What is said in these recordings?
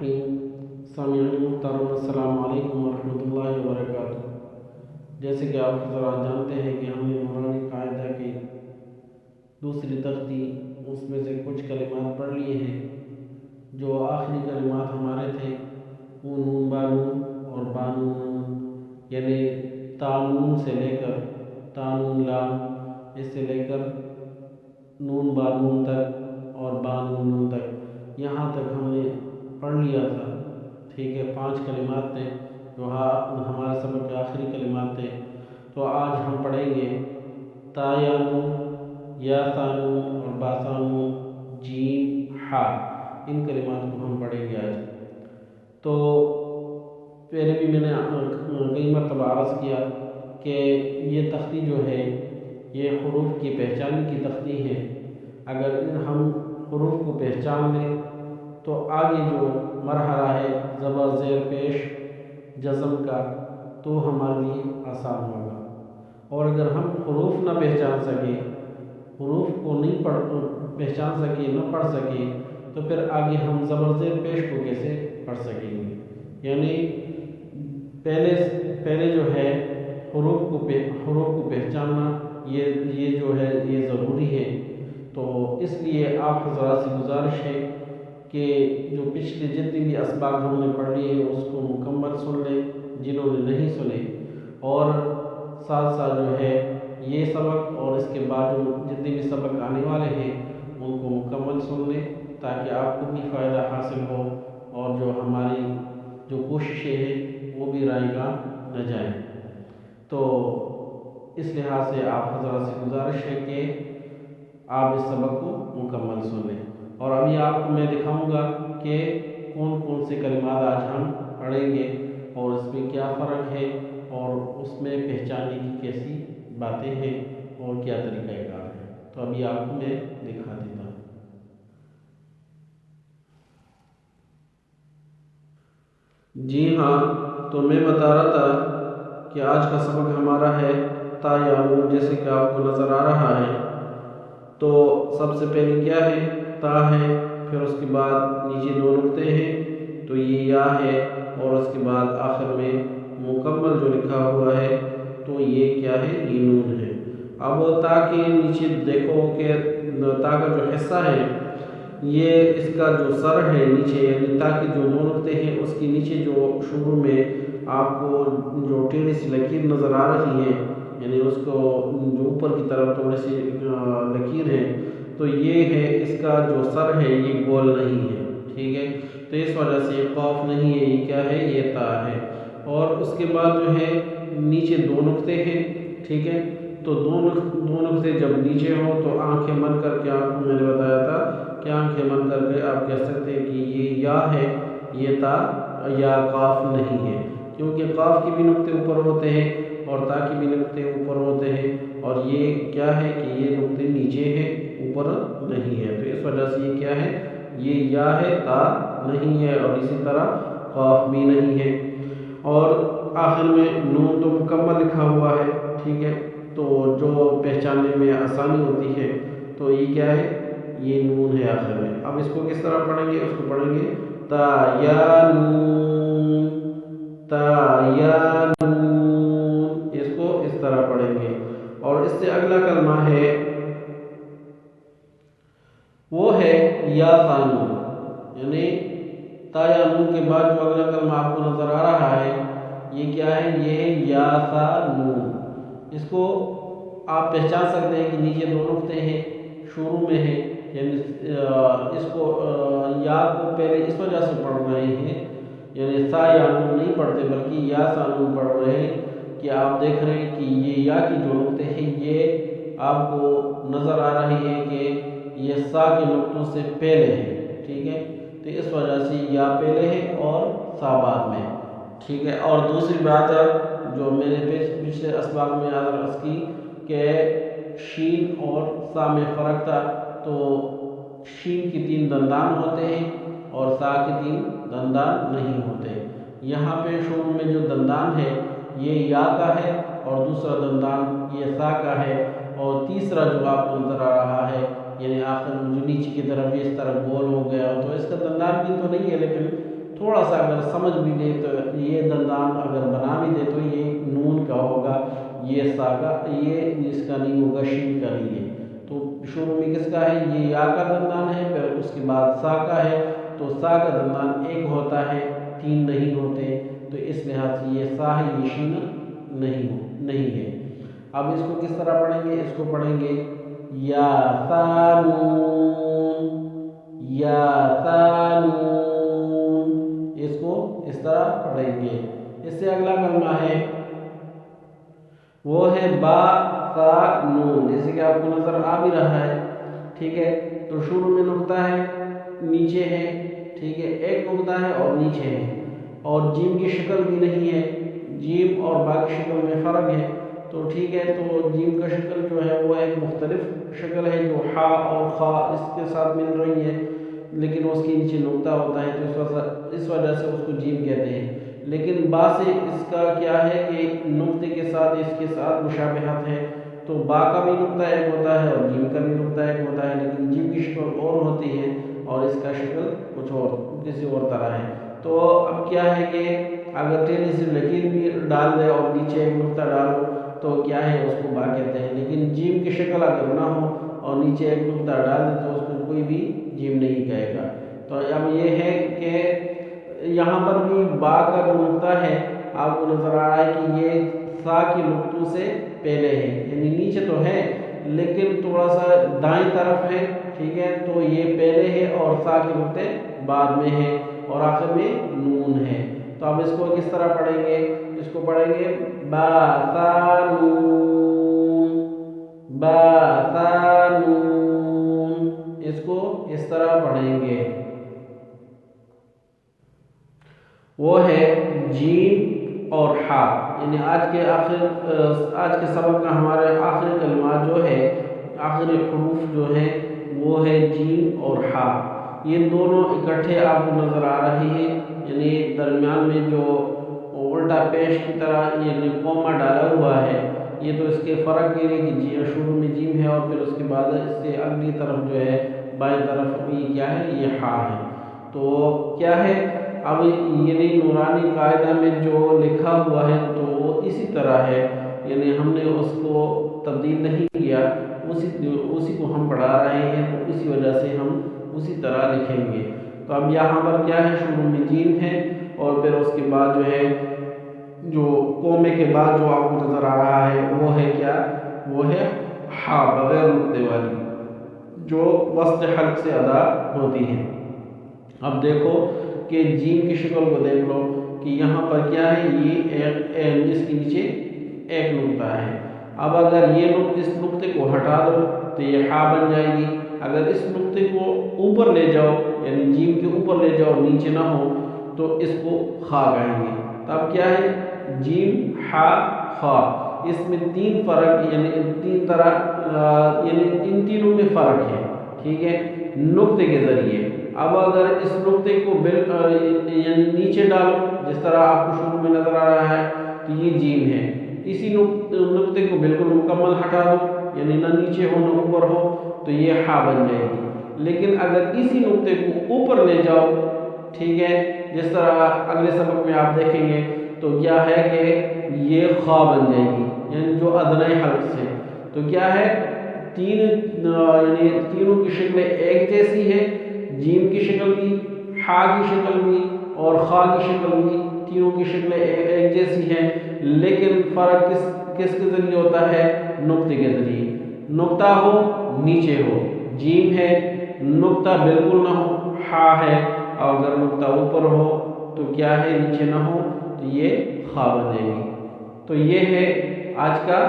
الرحیم سامعین محترم السلام علیکم ورحمۃ اللہ وبرکاتہ۔ جیسے کہ آپ حضرات جانتے ہیں کہ ہم نے نورانی قاعدہ کی دوسری تختی اس میں سے کچھ کلمات پڑھ لیے ہیں۔ جو آخری کلمات ہمارے تھے وہ نون بانون اور بانون، یعنی تانون سے لے کر تانون لام، اس سے لے کر نون بانون تک اور بانون تک، یہاں تک ہم نے پڑھ لیا تھا۔ ٹھیک ہے، 5 کلمات تھے جو ہمارے سبق کے آخری کلمات تھے۔ تو آج ہم پڑھیں گے تا یا نون، یا ثانون اور با ثانون، جیم ہا، ان کلمات کو ہم پڑھیں گے آج۔ تو پہلے بھی میں نے کئی مرتبہ عرض کیا کہ یہ تختی جو ہے یہ حروف کی پہچان کی تختی ہے۔ اگر ہم حروف کو پہچان لیں تو آگے جو مرحلہ ہے زبر زیر پیش جزم کا تو ہمارے لیے آسان ہوگا، اور اگر ہم حروف نہ پہچان سکیں، حروف کو نہیں پہچان سکے، نہ پڑھ سکے، تو پھر آگے ہم زبر زیر پیش کو کیسے پڑھ سکیں گے؟ یعنی پہلے جو ہے حروف کو پہچاننا یہ جو ہے یہ ضروری ہے۔ تو اس لیے آپ حضرات سے گزارش ہے کہ جو پچھلے جتنے بھی اسباق ہم نے پڑھ لیے ہیں اس کو مکمل سن لیں جنہوں نے نہیں سنے، اور ساتھ ساتھ جو ہے یہ سبق اور اس کے بعد جو جتنے بھی سبق آنے والے ہیں ان کو مکمل سن لیں تاکہ آپ کو بھی فائدہ حاصل ہو اور جو ہماری جو کوششیں ہیں وہ بھی رائے گاہ نہ جائیں۔ تو اس لحاظ سے آپ حضرات سے گزارش ہے کہ آپ اس سبق کو مکمل سن لیں، اور ابھی آپ کو میں دکھاؤں گا کہ کون کون سے کلمات آج ہم پڑھیں گے اور اس میں کیا فرق ہے اور اس میں پہچاننے کی کیسی باتیں ہیں اور کیا طریقہ کار ہے۔ تو ابھی آپ کو میں دکھا دیتا ہوں۔ جی ہاں، تو میں بتا رہا تھا کہ آج کا سبق ہمارا ہے تا یا نون، جیسے کہ آپ کو نظر آ رہا ہے۔ تو سب سے پہلے کیا ہے؟ تا ہے، پھر اس کے بعد نیچے 2 نقطے ہیں تو یہ یا ہے، اور اس کے بعد آخر میں مکمل جو لکھا ہوا ہے تو یہ کیا ہے؟ یہ نون ہے۔ اب تا کے نیچے دیکھو کہ تا کا جو حصہ ہے یہ اس کا جو سر ہے نیچے، یعنی تا کے جو 2 نقطے ہیں اس کے نیچے جو شروع میں آپ کو جو ٹیڑھی سی لکیر نظر آ رہی ہے، یعنی اس کو جو اوپر کی طرف تھوڑی سی لکیر ہے، تو یہ ہے اس کا جو سر ہے یہ گول نہیں ہے۔ ٹھیک ہے، تو اس وجہ سے یہ قاف نہیں ہے، یہ کیا ہے؟ یہ تا ہے۔ اور اس کے بعد جو ہے نیچے 2 نقطے ہیں۔ ٹھیک ہے، تو 2 نقطے جب نیچے ہوں تو آنکھیں بند کر کے، آپ کو میں نے بتایا تھا کہ آنکھیں بند کر کے آپ کہہ سکتے ہیں کہ یہ یا ہے، یہ تا یا قاف نہیں ہے، کیونکہ قاف کے بھی نقطے اوپر ہوتے ہیں اور تا کے بھی نقطے اوپر ہوتے ہیں، اور یہ کیا ہے کہ یہ نقطے نیچے ہیں، اوپر نہیں ہے، تو اس وجہ سے یہ کیا ہے؟ یہ یا ہے، تا نہیں ہے، اور اسی طرح قاف بھی نہیں ہے۔ اور آخر میں نون تو مکمل لکھا ہوا ہے۔ ٹھیک ہے، تو جو پہچاننے میں آسانی ہوتی ہے تو یہ کیا ہے؟ یہ نون ہے آخر میں۔ اب اس کو کس طرح پڑھیں گے؟ اس کو پڑھیں گے تا یا نون، تا یا نون، اس کو اس طرح پڑھیں گے۔ اور اس سے اگلا کلمہ ہے وہ ہے یا ثانون، یعنی تا یا نون کے بعد جو اگلا کلمہ آپ کو نظر آ رہا ہے یہ کیا ہے؟ یہ ہے یا ثانون۔ اس کو آپ پہچان سکتے ہیں کہ نیچے 2 نقطے ہیں، شروع میں ہے، یعنی اس کو یا کو پہلے اس وجہ سے پڑھ رہے ہیں، یعنی سا یا نون نہیں پڑھتے بلکہ یا ثانون پڑھ رہے ہیں کہ آپ دیکھ رہے ہیں کہ یہ یا کی جو نقطے ہیں یہ آپ کو نظر آ رہی ہے کہ یہ سا کے نقطوں سے پہلے ہے۔ ٹھیک ہے، تو اس وجہ سے یا پہلے ہے اور سا بعد میں۔ ٹھیک ہے، اور دوسری بات جو میں نے پچھلے اسباق میں عرض کی کہ شین اور سا میں فرق تھا، تو شین کی 3 دندان ہوتے ہیں اور سا کے 3 دندان نہیں ہوتے۔ یہاں پہ شروع میں جو دندان ہے یہ یا کا ہے اور دوسرا دندان یہ سا کا ہے، اور تیسرا جو آپ کو نظر آ رہا ہے یعنی آخر جو نیچے کی طرف اس طرف گول ہو گیا، تو اس کا دندان بھی تو نہیں ہے لیکن تھوڑا سا اگر سمجھ بھی دے تو یہ دندان اگر بنا بھی دے تو یہ نون کا ہوگا، یہ سا کا، یہ اس کا نہیں ہوگا، شین کا نہیں ہے۔ تو شروع میں کس کا ہے؟ یہ یا کا دندان ہے، پھر اس کے بعد سا کا ہے، تو سا کا دندان ایک ہوتا ہے، تین نہیں ہوتے، تو اس لحاظ سے یہ سا ہے، یہ شین نہیں ہے۔ اب اس کو کس طرح پڑھیں گے؟ اس کو پڑھیں گے یا سا نون، یا سا نون، اس کو اس طرح پڑھیں گے۔ اس سے اگلا کلمہ ہے وہ ہے با سا نون، جیسے کہ آپ کو نظر آ بھی رہا ہے، ٹھیک ہے۔ تو شروع میں نقطہ ہے، نیچے ہے، ٹھیک ہے، ایک نقطہ ہے اور نیچے ہے، اور جیم کی شکل بھی نہیں ہے، جیم اور با کی شکل میں فرق ہے۔ تو ٹھیک ہے، تو جیم کا شکل جو ہے وہ ایک مختلف شکل ہے، جو ہا اور خا اس کے ساتھ مل رہی ہے، لیکن اس کے نیچے نقطہ ہوتا ہے، تو اس وجہ سے اس کو جیم کہتے ہیں۔ لیکن با سے اس کا کیا ہے کہ نقطے کے ساتھ اس کے ساتھ مشابہت ہے، تو با کا بھی نقطہ ایک ہوتا ہے اور جیم کا بھی نقطہ ایک ہوتا ہے، لیکن جیم کی شکل اور ہوتی ہے اور اس کا شکل کچھ اور کسی اور طرح ہے۔ تو اب کیا ہے کہ اگر ٹیڑھی سی لکیر بھی ڈال دے اور نیچے ایک نقطہ ڈالو تو کیا ہے، اس کو با کہتے ہیں، لیکن جیم کی شکل اگر نہ ہو اور نیچے ایک نقطہ ڈال دے تو اس کو کوئی بھی جیم نہیں کہے گا۔ تو اب یہ ہے کہ یہاں پر بھی با کا جو نقطہ ہے آپ کو نظر آ رہا ہے کہ یہ سا کے نقطوں سے پہلے ہے، یعنی نیچے تو ہے لیکن تھوڑا سا دائیں طرف ہے، ٹھیک ہے، تو یہ پہلے ہے اور سا کے نقطے بعد میں ہے اور آخر میں نون ہے۔ تو اب اس کو کس طرح پڑھیں گے؟ اس کو پڑھیں گے با سا نون، با سا نون، اس کو اس طرح پڑھیں گے۔ وہ ہے جیم اور ہا، یعنی آج کے سبق کا ہمارے آخری کلمات جو ہے، آخری حروف جو ہے وہ ہے جیم اور ہا۔ یہ دونوں اکٹھے آپ کو نظر آ رہے ہیں، یعنی درمیان میں جو الٹا پیش کی طرح یعنی کوما ڈالا ہوا ہے، یہ تو اس کے فرق یہ ہے کہ شروع میں جیم ہے اور پھر اس کے بعد اس سے اگلی طرف جو ہے بائیں طرف یہ کیا ہے، یہ ہا ہے۔ تو کیا ہے، اب یعنی نورانی قاعدہ میں جو لکھا ہوا ہے تو وہ اسی طرح ہے، یعنی ہم نے اس کو تبدیل نہیں کیا، اسی کو ہم پڑھا رہے ہیں، تو اسی وجہ سے ہم اسی طرح لکھیں گے۔ تو اب یہاں پر کیا ہے، شروع میں جیم ہے اور پھر اس کے بعد جو ہے جو کومے کے بعد جو آپ کو نظر آ رہا ہے وہ ہے کیا، وہ ہے ہا بغیر نقطے والی، جو وسط حلق سے ادا ہوتی ہے۔ اب دیکھو کہ جیم کی شکل کو دیکھ لو کہ یہاں پر کیا ہے، یہ اس کے نیچے ایک نقطہ ہے۔ اب اگر اس نقطے کو ہٹا دو تو یہ ہا بن جائے گی، اگر اس نقطے کو اوپر لے جاؤ یعنی جیم کے اوپر لے جاؤ نیچے نہ ہو تو اس کو خا کہیں گے۔ تو اب کیا ہے، جیم ہا خا، اس میں تین فرق یعنی تین طرح یعنی ان تینوں میں فرق ہے، ٹھیک ہے، نقطے کے ذریعے۔ اب اگر اس نقطے کو یعنی نیچے ڈالو جس طرح آپ کو شروع میں نظر آ رہا ہے تو یہ جیم ہے، اسی نقطے کو بالکل مکمل ہٹا دو یعنی نہ نیچے ہو نہ اوپر ہو تو یہ ہا بن جائے گی، لیکن اگر اسی نقطے کو اوپر لے جاؤ، ٹھیک ہے، جس طرح اگلے سبق میں آپ دیکھیں گے تو کیا ہے کہ یہ خا بن جائے گی، یعنی جو ادنی حلق سے۔ تو کیا ہے، یعنی تینوں کی شکلیں ایک جیسی ہے، جیم کی شکل بھی، ہا کی شکل بھی اور خا کی شکل بھی، تینوں کی شکلیں ایک جیسی ہیں، لیکن فرق کس کے ذریعے ہوتا ہے، نقطے کے ذریعے۔ نقطہ ہو نیچے ہو جیم ہے، نقطہ بالکل نہ ہو ہا ہے، اور اگر نقطہ اوپر ہو تو کیا ہے، نیچے نہ ہو تو یہ خا بن جائے گی۔ تو یہ ہے آج کا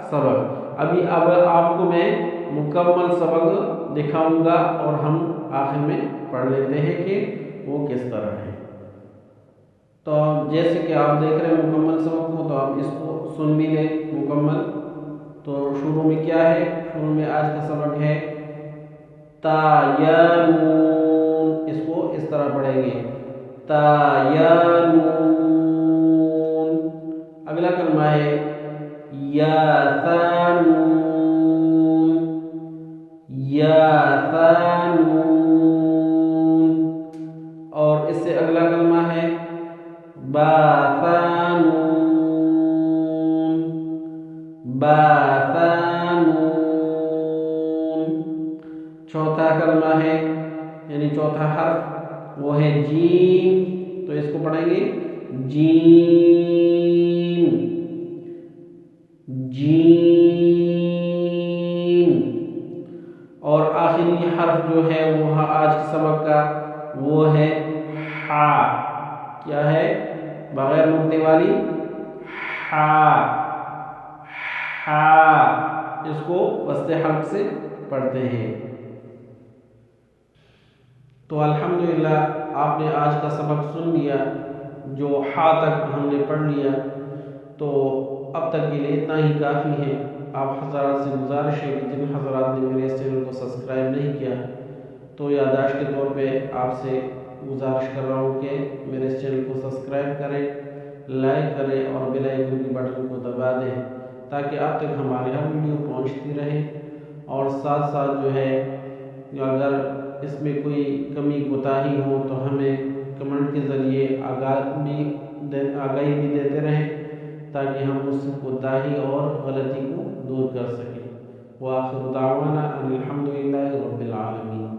سبق۔ اب آپ کو میں مکمل سبق دکھاؤں گا اور ہم آخر میں پڑھ لیتے ہیں کہ وہ کس طرح ہے۔ تو جیسے کہ آپ دیکھ رہے ہیں مکمل سبق کو، تو آپ اس کو سن بھی لیں مکمل۔ تو شروع میں کیا ہے، شروع میں آج کا سبق ہے تا یا نون، اس کو اس طرح پڑھیں گے تا یا نون۔ اگلا کلمہ ہے یا سا نون، یا سا نون، اور اس سے اگلا کلمہ کلمہ ہے با ثا نون، با ثا نون۔ چوتھا کلمہ ہے یعنی چوتھا حرف وہ ہے جیم، تو اس کو پڑھیں گے جیم، جیم۔ اور آخری حرف جو ہے وہ آج کے سبق کا وہ ہے ہا۔ کیا ہے؟ بغیر نقطے والی ہا، ہا۔ اس کو وسط حلق سے پڑھتے ہیں۔ تو الحمدللہ آپ نے آج کا سبق سن لیا، جو ہا تک ہم نے پڑھ لیا، تو اب تک کے لیے اتنا ہی کافی ہے۔ آپ حضرات سے گزارش ہے کہ جن حضرات نے میرے اس چینل کو سبسکرائب نہیں کیا تو یادداشت کے طور پہ آپ سے گزارش کر رہا ہوں کہ میرے اس چینل کو سبسکرائب کریں، لائک کریں اور بیل آئیکن کی بٹن کو دبا دیں تاکہ آپ تک ہماری ہر ویڈیو پہنچتی رہے۔ اور ساتھ ساتھ جو ہے اگر اس میں کوئی کمی کوتاہی ہو تو ہمیں کمنٹ کے ذریعے آگاہی بھی دیتے رہیں تاکہ ہم اس کوتاہی اور غلطی کو دور کر سکیں۔ وآخر دعوانا ان الحمدللہ رب العالمین۔